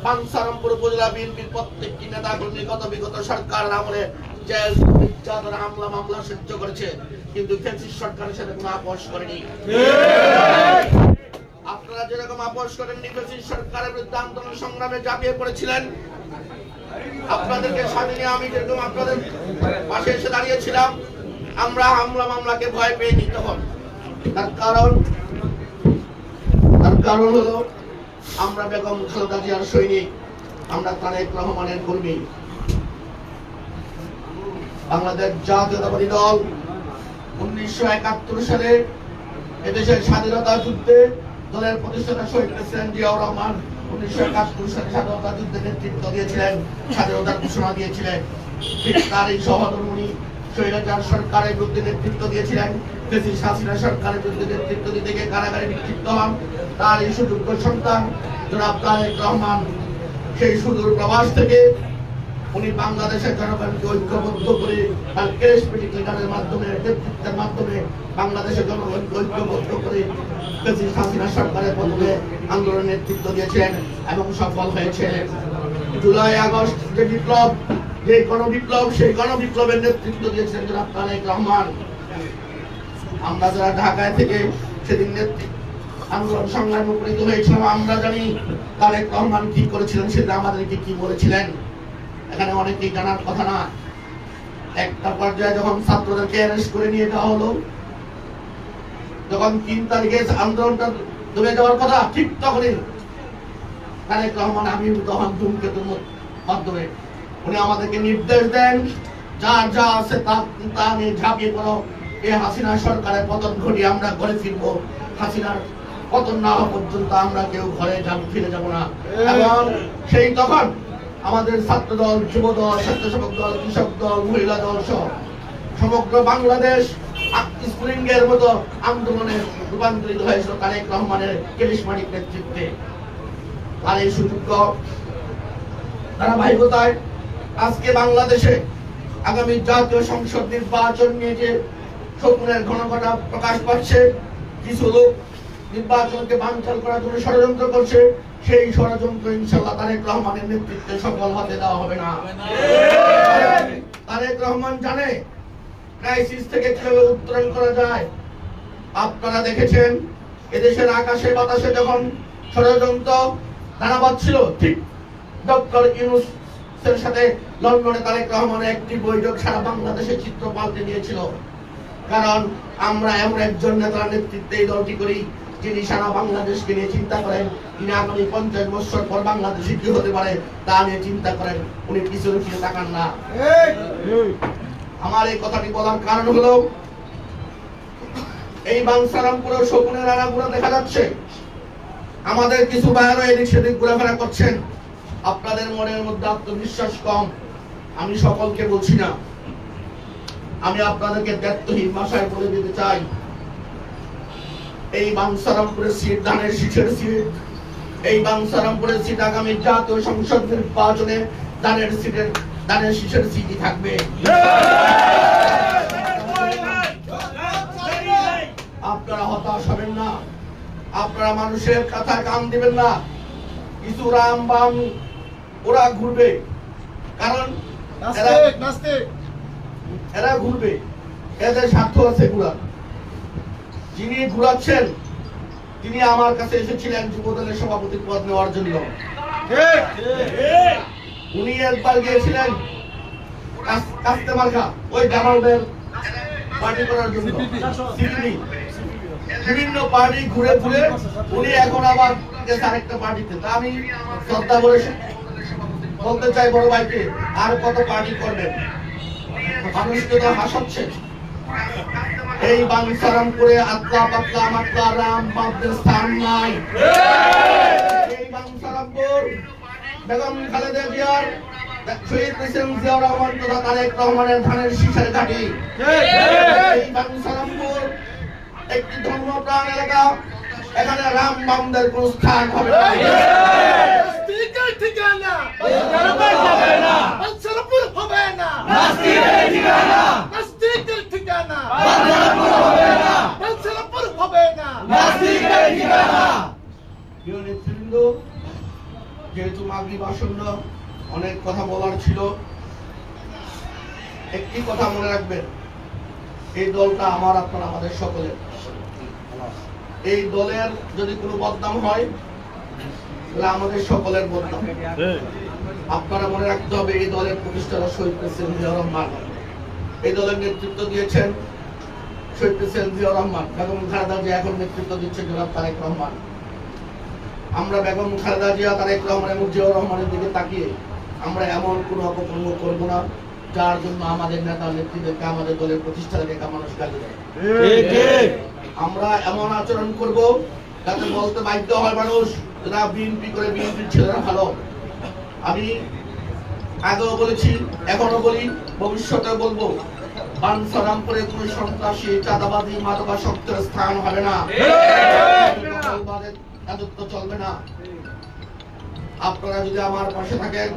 বাঞ্ছারামপুর উপজেলা বিএনপির প্রত্যেকটি নেতা কর্মী বিগত সরকারের আমলে জেল নির্যাতন হামলা মামলা সহ্য করেছে, কিন্তু ফ্যাসিস্ট সরকারের সাথে কোনো আপোষ করেনি। আপনারা যেরকম আপোষ করেননি, ফ্যাসিস্ট সরকারের বিরুদ্ধে আন্দোলন সংগ্রামে ঝাঁপিয়ে পড়েছিলেন। আপনাদেরকে সাথে নিয়ে আমি যেরকম আপনাদের পাশে এসে দাঁড়িয়েছিলাম, আমরা হামলা মামলাকে ভয় পেয়ে নি তখন। তার কারণ হলো আমরা বেগম খালেদা জিয়ার সৈনিক, আমরা তারেক রহমানের কর্মী। বাংলাদেশ জাতীয়তাবাদী দল 1971 সালে এদেশের স্বাধীনতা যুদ্ধে দলের প্রতিষ্ঠাতা শহীদ প্রেসিডেন্ট জিয়াউর রহমান 1971 সালে স্বাধীনতা যুদ্ধে নেতৃত্ব দিয়েছিলেন, স্বাধীনতার ঘোষণা দিয়েছিলেন। ঠিক তার এই সহধর্মিণী স্বৈরাচার সরকারের বিরুদ্ধে নেতৃত্ব দিয়েছিলেন, ফ্যাসিস্ট হাসিনা সরকারের বিরুদ্ধে নেতৃত্ব দিতে গিয়ে কারাগারে নিক্ষিপ্ত হন তার এই সুযোগ্য সন্তান জনাব তারেক রহমান। সেই সুদূর প্রবাস থেকে উনি বাংলাদেশের জনগণকে ঐক্যবদ্ধ করে তার ক্যারিজমেটিক লিডারের মাধ্যমে, নেতৃত্বের মাধ্যমে বাংলাদেশের জনগণকে ঐক্যবদ্ধ করে ফ্যাসিস্ট হাসিনা সরকারের পতনে আন্দোলনের নেতৃত্ব দিয়েছেন এবং সফল হয়েছেন। জুলাই আগস্ট যে বিপ্লব, যে গণবিপ্লব, সেই গণবিপ্লবের নেতৃত্ব দিয়েছেন জনাব তারেক রহমান। আমরা যারা ঢাকায় থেকে সেদিন আন্দোলন সংগ্রামে উপনীত হয়েছিলাম, আমরা জানি তারেক রহমান কি করেছিলেন, সেদিন আমাদেরকে কি বলেছিলেন। এখানে অনেকেই জানার কথা না। একটা পর্যায়ে যখন ছাত্রদেরকে অ্যারেস্ট করে নিয়ে যাওয়া হলো, যখন 3 তারিখে আন্দোলনটা দমে যাওয়ার কথা, ঠিক তখনই তারেক রহমান আবির্ভূত হন ধূমকেতুর মাধ্যমে। উনি আমাদেরকে নির্দেশ দেন, যার যা আছে তা নিয়ে ঝাঁপিয়ে পড়ো, এই হাসিনা সরকারের পতন ঘটিয়ে আমরা ঘরে ফিরবো। হাসিনার পতন না হওয়া পর্যন্ত আমরা কেউ ঘরে ফিরে যাব না। এবং সেই তখন আমাদের ছাত্র দল, যুব দল, স্বেচ্ছাসেবক দল, কৃষক দল, মহিলা দল সহ সমগ্র বাংলাদেশ স্প্রিংয়ের মতো আন্দোলনে রূপান্তরিত হয়েছিল তারেক রহমানের ক্যারিজমেটিক নেতৃত্বে। তার এই সুযোগ্য ধারাবাহিকতায় আজকে বাংলাদেশে আগামী জাতীয় সংসদ নির্বাচন নিয়ে যে স্বপ্নের ঘনঘটা প্রকাশ পাচ্ছে, কিছু লোক নির্বাচনকে বানচাল করার জন্য ষড়যন্ত্র করছে, সেই ষড়যন্ত্র ইনশাআল্লাহ তারেক রহমানের নেতৃত্বে সফল হতে দেওয়া হবে না। তারেক রহমান জানে ক্রাইসিস থেকে কিভাবে উত্তরণ করা যায়। আপনারা দেখেছেন এদেশের আকাশে বাতাসে যখন ষড়যন্ত্র দানা বাঁধছিল, ঠিক ডক্টর ইউনূসের সাথে লন্ডনে তারেক রহমানের একটি বৈঠক সারা বাংলাদেশের চিত্র পাল্টে দিয়েছিল। কারণ আমরা এমন একজন নেতার নেতৃত্বে এই দলটি করি, যিনি সারা বাংলাদেশকে নিয়ে চিন্তা করেন, তিনি আগামী 50 বছর পর বাংলাদেশে কি হতে পারে তা নিয়ে চিন্তা করেন, উনি পিছনে ফিরে তাকান না। আমার এই কথাটি বলার কারণ হলো, এই বাঞ্ছারামপুরের শকুনের আনাগুলো দেখা যাচ্ছে, আমাদের কিছু ভাইয়েরা এদিক সেদিক ঘোরাফেরা করছেন। আপনাদের মনের মধ্যে আত্মবিশ্বাস কম, আমি সকলকে বলছি না, আমি আপনাদেরকে দায়িত্বহীন ভাষায় বলে দিতে চাই, এই বাঞ্ছারামপুরের সিট ধানের শীষের সিট, এই বাঞ্ছারামপুরের সিট আগামী জাতীয় সংসদ নির্বাচনে ধানের শীষের সিটই থাকবে। আপনারা হতাশ হবেন না, আপনারা মানুষের কথায় কান দিবেন না। কিছু রাম বাম ওরা ঘুরবে, কারণ এরা ঘুরবে, এদের স্বার্থ আছে ঘুরা। যিনি ঘুরাচ্ছেন তিনি আমার কাছে এসেছিলেন যুবদলের সভাপতি পদ নেওয়ার জন্য। উনি একবার গিয়েছিলেন কাস্তে মার্কা ওই জামালদের পার্টি করার জন্য বিভিন্ন পার্টি ঘুরে ঘুরে উনি এখন আবার গেছে আরেকটা পার্টিতে। তা আমি শ্রদ্ধা করে বলতে চাই বড় ভাইকে, আর কত পার্টি করবেন? মানুষকে তো হাসাচ্ছে। এই বাঞ্ছারামপুরে আতলা পাতলা মাতলা রাম বাপদের স্থান নাই। এই বাঞ্ছারামপুর বেগম খালেদা জিয়ার শহীদ প্রেসিডেন্ট জিয়াউর রহমান তথা তারেক রহমানের ধানের শীষের ঘাঁটি। এই বাঞ্ছারামপুর একটি ধর্মপ্রাণ এলাকা, এখানে রাম বামদের কোন স্থান হবে না। ঠিকানা হবে না, বাঞ্ছারামপুর হবে না, নাস্তিকের ঠিকানা হবে না, বাঞ্ছারামপুর হবে না, নাস্তিকের ঠিকানা। প্রিয় নেতৃবৃন্দ, যেহেতু মাগরিব আসন্ন, অনেক কথা বলার ছিল। একটি কথা মনে রাখবেন, এই দলটা আমার, আপনার, আমাদের সকলের। এই দলের যদি কোনো বদনাম হয় তাহলে আমাদের সকলের বদনাম। আপনারা মনে রাখতে হবে, এই দলের প্রতিষ্ঠাতা শহীদ প্রেসিডেন্ট জিয়াউর রহমান। এই দলের নেতৃত্ব দিয়েছেন শহীদ প্রেসিডেন্ট জিয়াউর রহমান। বেগম খালেদা জিয়া এখন নেতৃত্ব দিচ্ছেন জনাব তারেক রহমান। আমরা বেগম খালেদা জিয়া, তারেক রহমান এবং জিয়াউর রহমানের দিকে তাকিয়ে আমরা এমন কোনো অপকর্ম করবো না যার জন্য আমাদের নেতা নেত্রীদেরকে, আমাদের দলের প্রতিষ্ঠাতাদেরকে মানুষ গালি দেয়। আমরা এমন আচরণ করব যাতে বলতে বাধ্য হয় মানুষ, যারা বিএনপি করে বিএনপির ছেলেরা ভালো। আমি আগেও বলেছি, এখনো বলি, ভবিষ্যতে বলবো, বাঞ্ছারামপুরে কোন সন্ত্রাসী, চাঁদাবাদী, মাদকাসক্তের স্থান হবে না, রাজত্ব চলবে না। আপনারা যদি আমার পাশে থাকেন,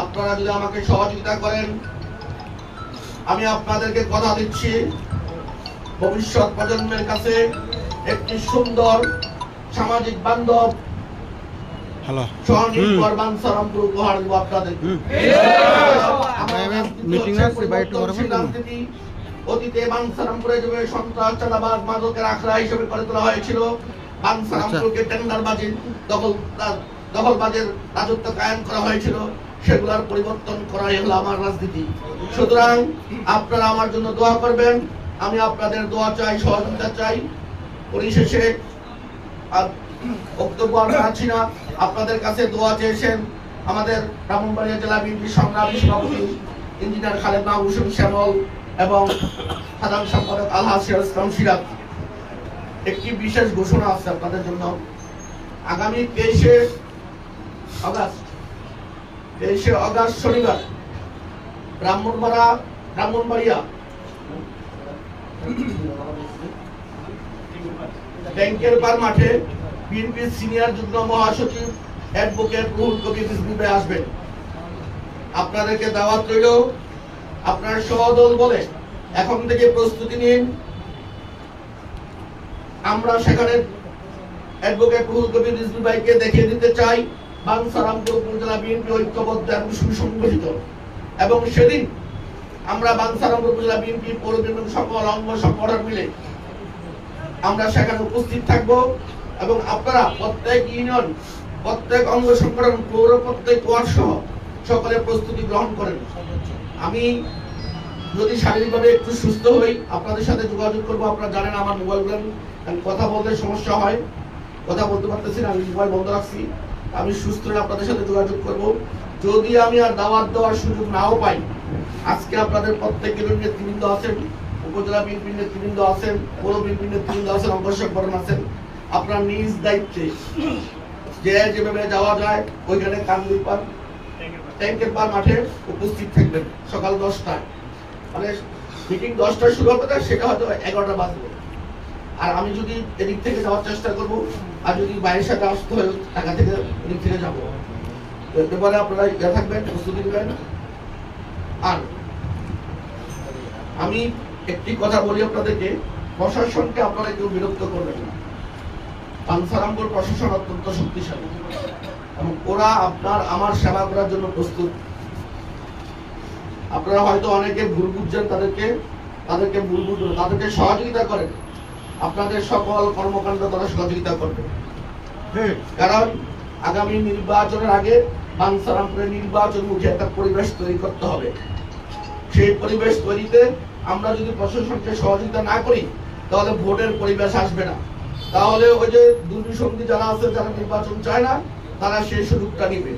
আপনারা যদি আমাকে সহযোগিতা করেন, আমি আপনাদেরকে কথা দিচ্ছি, ভবিষ্যৎ প্রজন্মের কাছে একটি সুন্দর সামাজিক বান্ধব স্বনির্ভর বাঞ্ছারামপুর উপহার দেব আপনাদেরকে। অতীতে বাঞ্ছারামপুরে যেভাবে সন্ত্রাস, চাঁদাবাজ, মাদকের আখড়া হিসেবে করে তোলা হয়েছিল, বাঞ্ছারামপুরকে টেন্ডারবাজি, দখলবাজের রাজত্ব কায়েম করা হয়েছিল, সেগুলোর পরিবর্তন করাই হলো আমার রাজনীতি। সুতরাং আপনারা আমার জন্য দোয়া করবেন, আমি আপনাদের দোয়া চাই, সহযোগিতা চাই। পরিশেষে বক্তব্য আর রাখছি না, আপনাদের কাছে দোয়া চেয়েছেন আমাদের ব্রাহ্মণবাড়িয়া জেলা বিএনপির সংগ্রামী সভাপতি ইঞ্জিনিয়ার খালেদ মাহবুব হোসেন শ্যামল এবং সাধারণ সম্পাদক আলহাজ সিরাজ ইসলাম সিরাজ। একটি বিশেষ ঘোষণা আছে আপনাদের জন্য। আগামী 23শে আগস্ট শনিবার ব্রাহ্মণবাড়িয়া ব্যাংকের পার মাঠে বিএনপির সিনিয়র যুগ্ম মহাসচিব অ্যাডভোকেট রুহুল কবির রিজভী ভাই আসবেন। আপনাদেরকে দাওয়াত রইল, আপনার সহদল বলে এখন থেকে প্রস্তুতি নিন। আমরা সেখানে অ্যাডভোকেট রুহুল কবির রিজভী ভাইকে দেখিয়ে দিতে চাই বাঞ্ছারামপুর উপজেলা বিএনপি ঐক্যবদ্ধ এবং সুসংগঠিত। এবং সেদিন আমরা বাঞ্ছারামপুর উপজেলা বিএনপি পৌর বিএনপি সকল অঙ্গ সংগঠন মিলে আমরা সেখানে উপস্থিত থাকব এবং আপনারা প্রত্যেক ইউনিয়ন, প্রত্যেক অঙ্গ সংগঠন, পৌর প্রত্যেক ওয়ার্ড সহ সকলে প্রস্তুতি গ্রহণ করেন। আমি যদি শারীরিকভাবে একটু সুস্থ হই আপনাদের সাথে যোগাযোগ করবো। আপনারা জানেন আমার মোবাইলগুলো কথা বলতে সমস্যা হয়, কথা বলতে পারতেছি না, আমি মোবাইল বন্ধ রাখছি। আমি সুস্থ হয়ে আপনাদের সাথে যোগাযোগ করব। যদি আমি আর দাওয়াত দেওয়ার সুযোগ নাও পাই, আজকে আপনাদের প্রত্যেকের নেতৃবৃন্দ আছেন, উপজেলা বিএনপির নেতৃবৃন্দ আছেন, পৌর বিএনপির নেতৃবৃন্দ আছেন, অঙ্গ সংগঠন আছেন, আপনার নিজ দায়িত্বে যেভাবে যাওয়া যায় ওইখানে কান্দির পার ট্যাঙ্কের পার মাঠে উপস্থিত থাকবেন সকাল 10টায়। মানে মিটিং 10টায় শুরু হবে, সেটা হয়তো 11টা বাজবে। আর আমি যদি এদিক থেকে যাওয়ার চেষ্টা করব, আর যদি বাইরের সাথে আসতে হয় ঢাকা থেকে এদিক থেকে যাবো, এবারে আপনারা ইয়ে থাকবেন, প্রস্তুতি নেবেন। আর আমি একটি কথা বলি আপনাদেরকে, প্রশাসনকে আপনারা কেউ বিরক্ত করবেন না। বাঞ্ছারামপুর প্রশাসন অত্যন্ত শক্তিশালী এবং ওরা আপনার আমার সেবা করার জন্য প্রস্তুত। আপনারা হয়তো অনেকে ভুল বুঝছেন, তাদেরকে ভুল বুঝবেন, তাদেরকে সহযোগিতা করেন, আপনাদের সকল কর্মকাণ্ড তারা সহযোগিতা করবে। কারণ আগামী নির্বাচনের আগে বাঞ্ছারামপুরের নির্বাচনমুখী একটা পরিবেশ তৈরি করতে হবে। সেই পরিবেশ তৈরিতে আমরা যদি প্রশাসনকে সহযোগিতা না করি তাহলে ভোটের পরিবেশ আসবে না। তাহলে ওই যে দুর্বিসন্ধি যারা আছে, যারা নির্বাচন চায় না, তারা সেই সুযোগটা নিবে।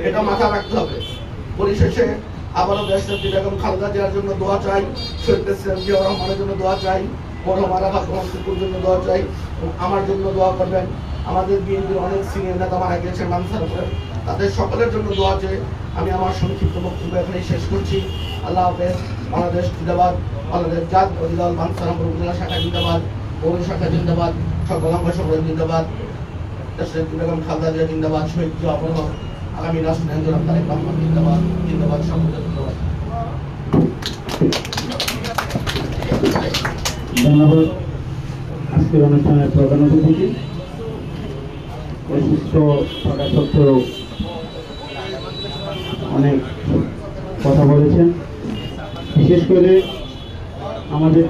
এটা মাথা রাখতে হবে। পরিশেষে আবারও দেশনেত্রী বেগম খালেদা জিয়ার জন্য দোয়া চাই, শহীদ প্রেসিডেন্ট জিয়াউর রহমানের জন্য দোয়া চাই, মরহুম আরাফাত রহমান টুকুর জন্য দোয়া চাই, আমার জন্য দোয়া করবেন। আমাদের বিএনপির অনেক সিনিয়র নেতা মারা গিয়েছেন বাঞ্ছারামপুরে, তাদের সকলের জন্য দোয়া চেয়ে আমি আমার সংক্ষিপ্ত বক্তব্য এখানেই শেষ করছি। আল্লাহ হাফেজ। বাংলাদেশ জিন্দাবাদ, বাংলাদেশ জাতীয়তাবাদী দল বাঞ্ছারামপুর উপজেলা শাখা জিন্দাবাদ, পৌর শাখা জিন্দাবাদ, সকল অঙ্গ সংগঠন জিন্দাবাদ, দেশনেত্রী বেগম খালেদা জিয়া জিন্দাবাদ, শহীদ জিয়াউর রহমান, আগামী রাষ্ট্রনায়ক জনাব তারেক রহমান জিন্দাবাদ, জিন্দাবাদ। সকলকে ধন্যবাদ। ধন্যবাদ। আজকের অনুষ্ঠানের প্রধান অতিথি অসুস্থ থাকা সত্ত্বেও অনেক কথা বলেছেন। বিশেষ করে আমাদের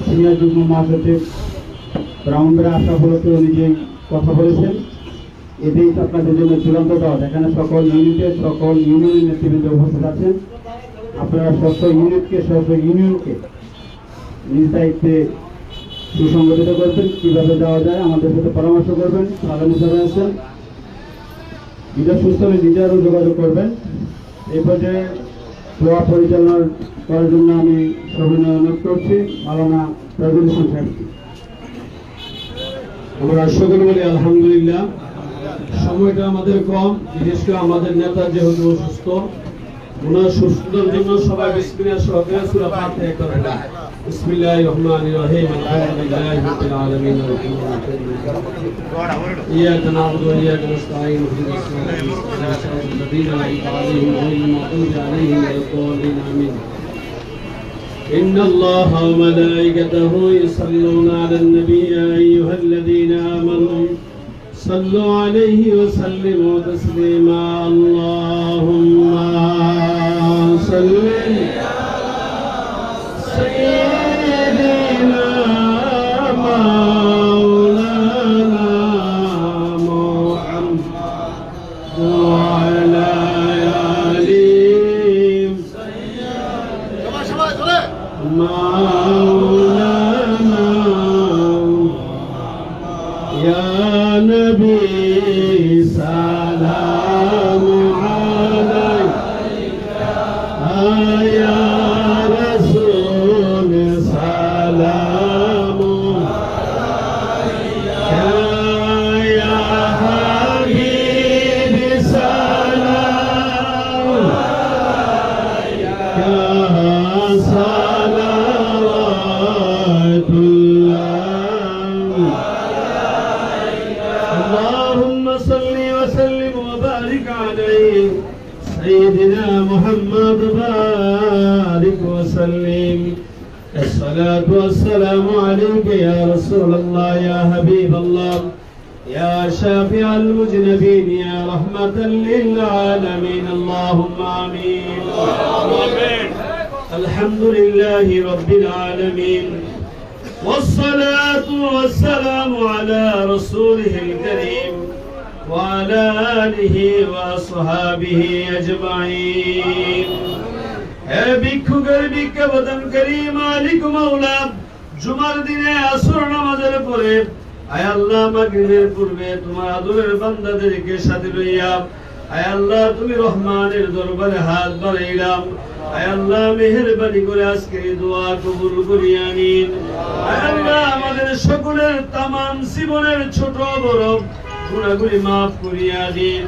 সিনিয়র যুগ্ম মহাসচিব ব্রাউনবেড়া আশরাফুলকে উনি যে কথা বলেছেন, এতেই আপনাদের জন্য চূড়ান্ত দাওয়াত। এখানে সকল ইউনিটের সকল ইউনিয়নের নেতৃবৃন্দ উপস্থিত আছেন। আপনারা ইউনিয়নকে নিজ দায়িত্বে সুসংগঠিত করবেন, কিভাবে যাওয়া যায় আমাদের সাথে পরামর্শ করবেন। আগামী সভায় আছেন, নিজের সুস্থ হলে নিজেরও যোগাযোগ করবেন। এই পর্যায়ে দোয়া পরিচালনা করার জন্য আমি সবিনয় অনুরোধ করছি মাওলানা তাজুল ইসলাম সাহেবকে। আমরা সকলে বলি আলহামদুলিল্লাহ। সময়টা আমাদের কম, বিশেষ করে আমাদের নেতা যেহেতু অসুস্থ, ওনার সুস্থতার জন্য সবাই বিসমিল্লাহ সহকারে সূরা ফাতিহা করবেন। বিসমিল্লাহির রহমানির রহিম। আলহামদুলিল্লাহি রাব্বিল আলামিন। ইয়াকা না'বুদু ওয়া ইয়াকা নাস্তাঈন। ইহদিনাস সিরাতাল মুস্তাকিম আলাইহিম গায়রিল মাগদুবি আলাইহিম ওয়ালাদ-দাল্লিন। আমিন। إن الله وملائكته يصلون على النبي يا أيها الذين آمنوا صلوا عليه وسلموا تسليما. اللهم صل سيدنا مولانا محمد وعلى آله مولانا يا نبي سلام عليك يا رسول سلام عليك يا حبيب سلام عليك صلوات الله. اللهم صل وسلم وبارك عليه سيدنا محمد بارك وسلم. الصلاة والسلام عليك يا رسول الله يا حبيب الله يا شافع المذنبين يا رحمة للعالمين. اللهم آمين. الحمد لله رب العالمين والصلاة والسلام على رسوله الكريم وعلى آله وأصحابه أجمعين. হে ভিক্ষুকের ভিক্ষাবদানকারী মালিক মাওলা, জুমার দিনে আসর নামাজের পরে আয় আল্লাহ মাগরিবের পূর্বে তোমার আদরের বান্দাদেরকে সাথে লইয়া আয় আল্লাহ তুমি রহমানের দরবারে হাত বাড়াইলাম। আয় আল্লাহ মেহেরবানি করে আজকে দোয়া কবুল করিয়া নিন। আয় আল্লাহ আমাদের সকলের তামাম জীবনের ছোট বড় গুনাহগুলি মাফ করিয়া দিন,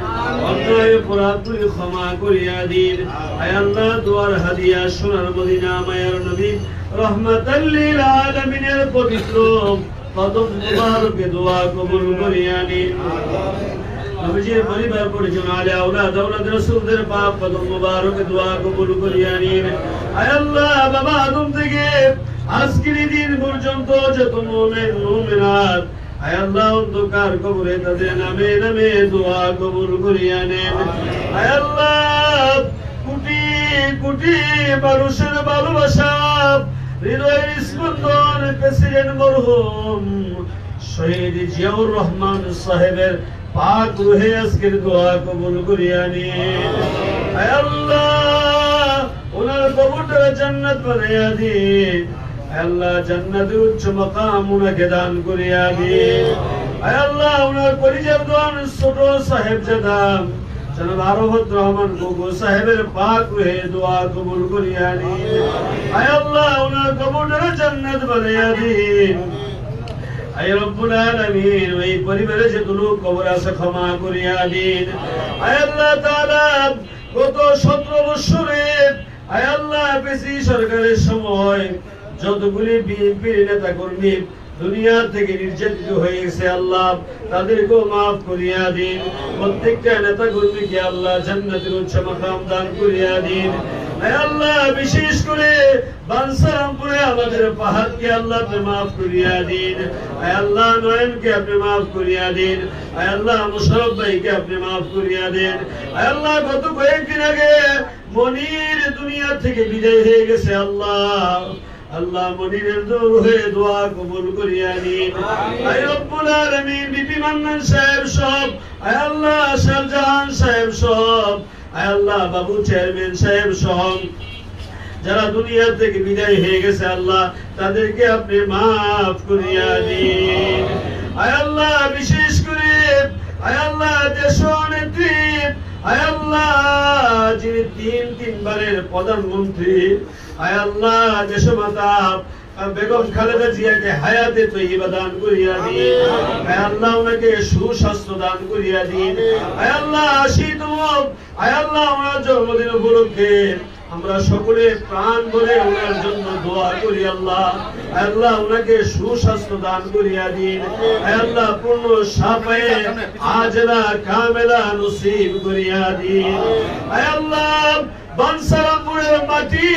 অন্যায় অপরাধগুলি ক্ষমা করিয়া দিন। আয় আল্লাহ দোয়ার হাদিয়া সোনার মদিনা মায়ার নবী রহমাতাল লিল আলামিনের পবিত্র কদম মুবারকে দোয়া কবুল করিয়া নিন। নবীজির পরিবার পরিজন আলে আওলাদ আওলাদ রাসূলদের পাক কদম মুবারকে দোয়া কবুল করিয়া নিন। আয় আল্লাহ বাবা আদম থেকে আজকের দিন পর্যন্ত যত মুমিন মুমিনাত আয় আল্লাহ অন্ধকার কবরে তাদের নামে নামে দোয়া কবুল করিয়া নেন। আয় আল্লাহ কোটি কোটি মানুষের ভালোবাসা হৃদয়ের স্পন্দন প্রেসিডেন্ট মরহুম শহীদ জিয়াউর রহমান সাহেবের পাক রুহে আজকের দোয়া কবুল করিয়া নিন। আয় আল্লাহ ওনার কবরটা জান্নাত বানাইয়া দিন। আয় আল্লাহ জান্নাতের উচ্চ মাকাম ওনাকে দান করিয়া দিন। আয় আল্লাহ ওনার পরিবার দোয়ান ছোট সাহেবজাদা জনাব আরফত রহমান গোগো সাহেবের পাক রুহে দোয়া কবুল করিয়া নিন। আয় আল্লাহ ওনার কবরটা জান্নাত বানাইয়া দিন। আয় রব্বুল আলামিন ওই পরিবারে যত লোক কবর আছে ক্ষমা করিয়া দিন। আয় আল্লাহ তাআলা গত 17 বছরে আয় আল্লাহ বেশি সরকারের সময় যতগুলি বিএনপির নেতা কর্মী দুনিয়া থেকে নির্যাতিত হয়ে গেছে আল্লাহ তাদেরকেও মাফ করিয়া দিন। প্রত্যেকটা নেতা কর্মীকে আল্লাহ জান্নাতের উচ্চ মাকাম দান করিয়া দিন। আয় আল্লাহ বিশেষ করে বানসারামপুরে আমাদের পাহাড়কে আল্লাহ আপনি মাফ করিয়া দিন। আয় আল্লাহ নয়নকে আপনি মাফ করিয়া দিন। আয় আল্লাহ মুশারফ ভাইকে আপনি মাফ করিয়া দিন। আয় আল্লাহ গত কয়েকদিন আগে মনির দুনিয়া থেকে বিদায় হয়ে গেছে আল্লাহ আল্লাহ মনিরের রূহে দোয়া কবুল করিয়া নিন। আয় রব্বুল আলামিন বিপি মান্নান সাহেব সব আয় আল্লাহ শাহজাহান সাহেব সব আয় আল্লাহ বাবু চেয়ারম্যান সাহেব সব যারা দুনিয়া থেকে বিদায় হয়ে গেছে আল্লাহ তাদেরকে আপনি মাফ করিয়া দিন। আয় আল্লাহ বিশেষ করে আয় আল্লাহ দেশ নেত্রী আয় আল্লাহ যিনি তিনবারের প্রধানমন্ত্রী আয় আল্লাহ দেশমাতা বেগম খালেদা জিয়াকে হায়াতে তৈয়বা দান করিয়া দিন। আয় আল্লাহ ওনাকে সুস্বাস্থ্য দান করিয়া দিন। আয় আল্লাহ 80তম আয় আল্লাহ ওনার জন্মদিন উপলক্ষে আমরা সকলে প্রাণ ভরে ওনার জন্য দোয়া করি আল্লাহ। আয় আল্লাহ ওনাকে সুস্বাস্থ্য দান করিয়া দিন। আয় আল্লাহ পূর্ণ শাফায়ে আজলা কামেলা নসিব করিয়া দিন। আয় আল্লাহ বানসারামপুরের মাটি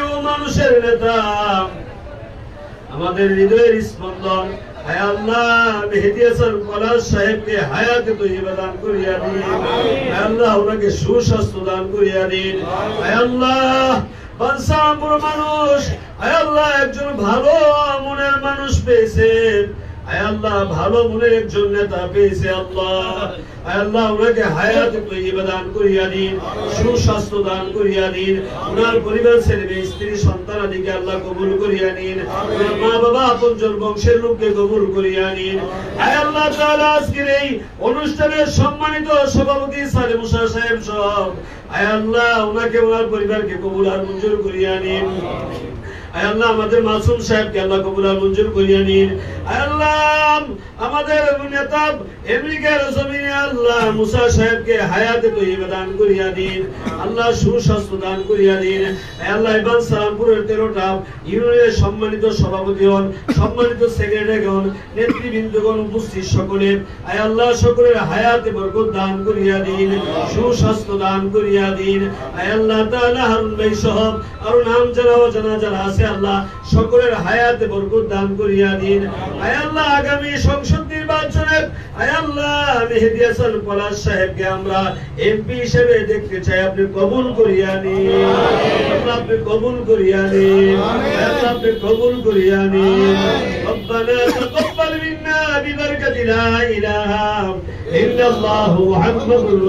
ও মানুষের নেতা আমাদের হৃদয়ের স্পন্দন আয় আল্লাহ মেহেদী হাসান পলাশ সাহেবকে হায়াতে তৈয়বা দান করিয়া দিন। আয় আল্লাহ ওনাকে সুস্বাস্থ্য দান করিয়া দিন। আয় আল্লাহ বানসারামপুর মানুষ আয় আল্লাহ একজন ভালো মনের মানুষ পেয়েছে। আয় আল্লাহ ভালো মনের একজন নেতা পেয়েছে আল্লাহ। আয় আল্লাহ ওনাকে হায়াতে তৈয়বা দান করিয়া দিন, সুস্বাস্থ্য দান করিয়া দিন। ওনার পরিবার ছেলে মেয়ে স্ত্রী সন্তানাদিকে আল্লাহ কবুল করিয়া নিন। ওনার মা বাবা আপনজন বংশের লোককে কবুল করিয়া নিন। আয় আল্লাহ তাআলা আজকের এই অনুষ্ঠানের সম্মানিত সভাপতি সালেম মুসা সাহেব সব আয় আল্লাহ ওনাকে ওনার পরিবারকে কবুল আর মঞ্জুর করিয়া নিন। আয় আল্লাহ আমাদের মাসুম সাহেবকে আল্লাহ কবুল আর মঞ্জুর করিয়া নিন। আয় আল্লাহ আমাদের নেতা আমেরিকার জমিনে আল্লাহ মুসা সাহেবকে হায়াতে তৈয়বা দান করিয়া দিন। আল্লাহ সুস্বাস্থ্য দান করিয়া দিন। আয় আল্লাহ বানসারামপুরের 13টা ইউনিয়নের সম্মানিত সভাপতি হন, সম্মানিত সেক্রেটারি হন, নেতৃবৃন্দগণ উপস্থিত সকলে আয় আল্লাহ সকলের হায়াতে বরকত দান করিয়া দিন, সুস্বাস্থ্য দান করিয়া দিন। আয় আল্লাহ তাআলা হারুন ভাই সহ আরো নাম যারা অজানা যারা আছে আল্লাহ সকলের হায়াতে বরকত দান করিয়া দিন। আয় আল্লাহ আগামী সংসদ নির্বাচনে আয় আল্লাহ মেহেদী হাসান পলাশ সাহেবকে আমরা এমপি হিসেবে দেখতে চাই, আপনি কবুল করিয়া নিন। আল্লাহ আপনি কবুল করিয়া নিন। আল্লাহ আপনি কবুল করিয়া নিন। রব্বানা তাকাব্বাল মিন্না বিবারকাতি লা ইলাহা ইল্লাল্লাহু মুহাম্মাদুর